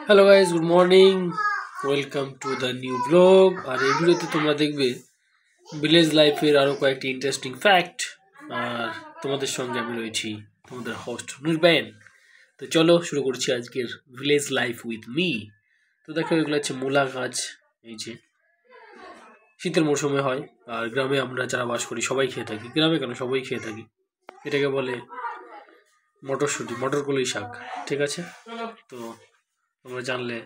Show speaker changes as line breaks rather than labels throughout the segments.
Hello guys, good morning, welcome to the new blog. আর এই ভিডিওতে তোমরা দেখবে ভিলেজ লাইফের আরও কয়েকটি ইন্টারেস্টিং ফ্যাক্ট। আর তোমাদের সঙ্গে আমি রয়েছি তোমাদের হোস্ট নির্বাণ। তো চলো শুরু করছি আজকের ভিলেজ লাইফ উইথ মি। তো দেখো, এগুলো হচ্ছে মূলা গাছ। এই যে শীতের মৌসুমে হয়, আর গ্রামে আমরা যারা বাস করি সবাই খেয়ে থাকি। গ্রামে কেন, সবাই খেয়ে থাকি। এটাকে বলে মটরশুঁটি, মটরকলাই শাক। ঠিক আছে, তো তোমরা জানলে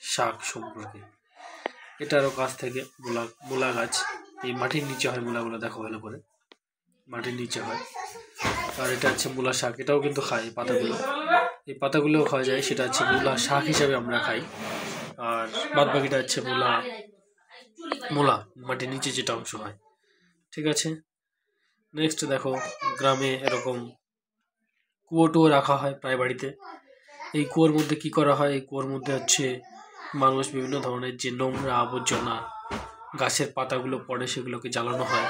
শাক সম্পর্কে। এটারও গাছ থেকে মূলা গাছ, এই মাটির নিচে হয় মূলাগুলো, দেখো ভালো করে মাটির নিচে হয়। আর এটা হচ্ছে মূলা শাক, এটাও কিন্তু খাই পাতাগুলো, এই পাতাগুলোও খাওয়া যায়। সেটা হচ্ছে মূলা শাক হিসাবে আমরা খাই। আর বাদ বাকিটা হচ্ছে মূলা মাটির নিচে যেটা অংশ হয়। ঠিক আছে, নেক্সট দেখো, গ্রামে এরকম কুয়োটুয়ো রাখা হয় প্রায় বাড়িতে। এই কুয়োর মধ্যে কি করা হয়, এই কুয়োর মধ্যে হচ্ছে মানুষ বিভিন্ন ধরনের যে নোংরা আবর্জনা, গাছের পাতাগুলো পড়ে, সেগুলোকে জ্বালানো হয়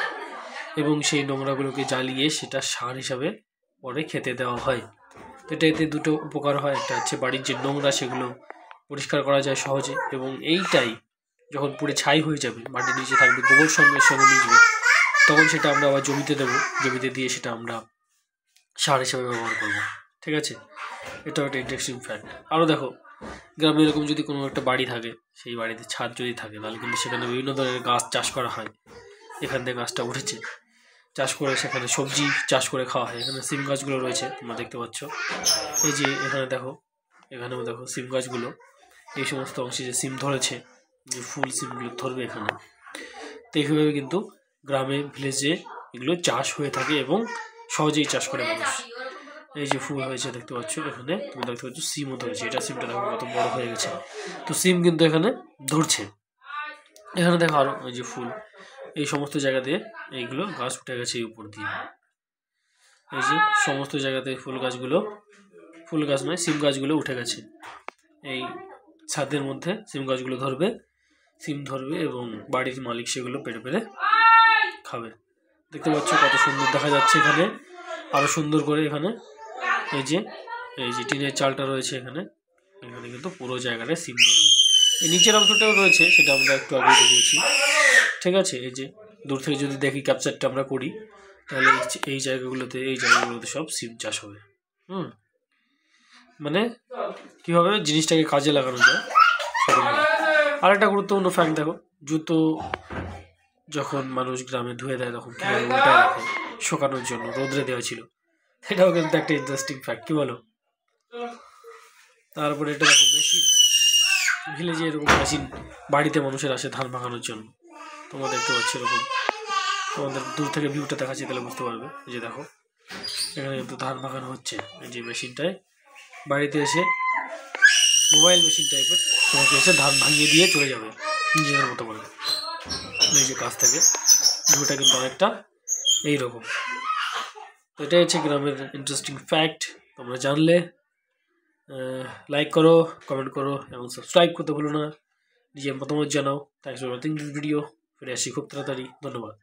এবং সেই নোংরাগুলোকে জ্বালিয়ে সেটা সার হিসাবে পরে খেতে দেওয়া হয়। তো এতে দুটো উপকার হয়। একটা হচ্ছে বাড়ির যে নোংরা সেগুলো পরিষ্কার করা যায় সহজে, এবং এইটাই যখন পুরো ছাই হয়ে যাবে, মাটির নিচে থাকবে, গোবর সঙ্গে মিশবে, তখন সেটা আমরা আবার জমিতে দেবো। জমিতে দিয়ে সেটা আমরা সার হিসাবে ব্যবহার করবো। ঠিক আছে, এটাও একটা ইন্টারেস্টিং ফ্যাক্ট। আরও দেখো, গ্রামে এরকম যদি কোনো একটা বাড়ি থাকে, সেই বাড়িতে ছাদ যদি থাকে, তাহলে কিন্তু সেখানে বিভিন্ন ধরনের গাছ চাষ করা হয়। এখান থেকে গাছটা উঠেছে, চাষ করে সেখানে সবজি চাষ করে খাওয়া হয়। এখানে সিম গাছগুলো রয়েছে, তোমরা দেখতে পাচ্ছ। এই যে এখানে দেখো, এখানেও দেখো সিম গাছগুলো, এই সমস্ত অংশে যে সিম ধরেছে, যে ফুল সিমগুলো ধরবে এখানে। তো এইভাবে কিন্তু গ্রামে ভিলেজে এগুলো চাষ হয়ে থাকে এবং সহজেই চাষ করে মানুষ। এই যে ফুল হয়েছে দেখতে পাচ্ছ, এখানে তুমি দেখতে পাচ্ছ সিমও ধরেছে। এটা সিমটা দেখো কত বড় হয়ে গেছে। তো সিম কিন্তু এখানে ধরছে। এখানে দেখো আরো এই যে ফুল, এই সমস্ত জায়গা দিয়ে এইগুলো গাছ উঠে গেছে এই উপর দিয়ে। এই যে সমস্ত জায়গাতে ফুল গাছগুলো, ফুল গাছ নয়, সিম গাছগুলো উঠে গেছে। এই ছাদের মধ্যে সিম গাছগুলো ধরবে, সিম ধরবে এবং বাড়ির মালিক সেগুলো পেড়ে পেড়ে খাবে। দেখতে পাচ্ছ কত সুন্দর দেখা যাচ্ছে এখানে, আরো সুন্দর করে। এখানে এই যে টিনের চালটা রয়েছে, এখানে কিন্তু পুরো জায়গাটায় সিম ধরবে। এই নিচের অংশটাও রয়েছে, সেটা আমরা একটু আগে দেখিয়েছি। ঠিক আছে, এই যে দূর থেকে যদি দেখি, ক্যাপচারটা আমরা করি, তাহলে এই জায়গাগুলোতে সব সিম চাষ হবে। মানে কীভাবে জিনিসটাকে কাজে লাগানো যায়। আর একটা গুরুত্বপূর্ণ ফ্যাক্ট দেখো, জুতো যখন মানুষ গ্রামে ধুয়ে দেয়, তখন কীভাবে উল্টায় রাখে শুকানোর জন্য, রোদ্রে দেওয়া ছিল। এটাও কিন্তু একটা ইন্টারেস্টিং ফ্যাক্ট, কি বলো? তারপরে এটা দেখো মেশিন, ভিলেজে এরকম মেশিন বাড়িতে মানুষের আসে ধান ভাঙানোর জন্য। তোমরা দেখতে পাচ্ছ এরকম, তোমাদের দূর থেকে ভিউটা দেখাচ্ছি, তাহলে বুঝতে পারবে। এই যে দেখো, এখানে কিন্তু ধান ভাঙানো হচ্ছে। এই যে মেশিনটায় বাড়িতে এসে, মোবাইল মেশিন টাইপের, তোমাকে এসে ধান ভাঙিয়ে দিয়ে চলে যাবে নিজেদের মতো করে। এই যে কাছ থেকে ভিউটা কিন্তু অনেকটা এইরকম। তো এটাই হচ্ছে গ্রামের ইন্টারেস্টিং ফ্যাক্ট। তোমরা জানলে লাইক করো, কমেন্ট করো এবং সাবস্ক্রাইব করতে ভুলো না। নিজের মতামত জানাও। Thanks for watching this video. ফিরে আসি খুব তাড়াতাড়ি। ধন্যবাদ।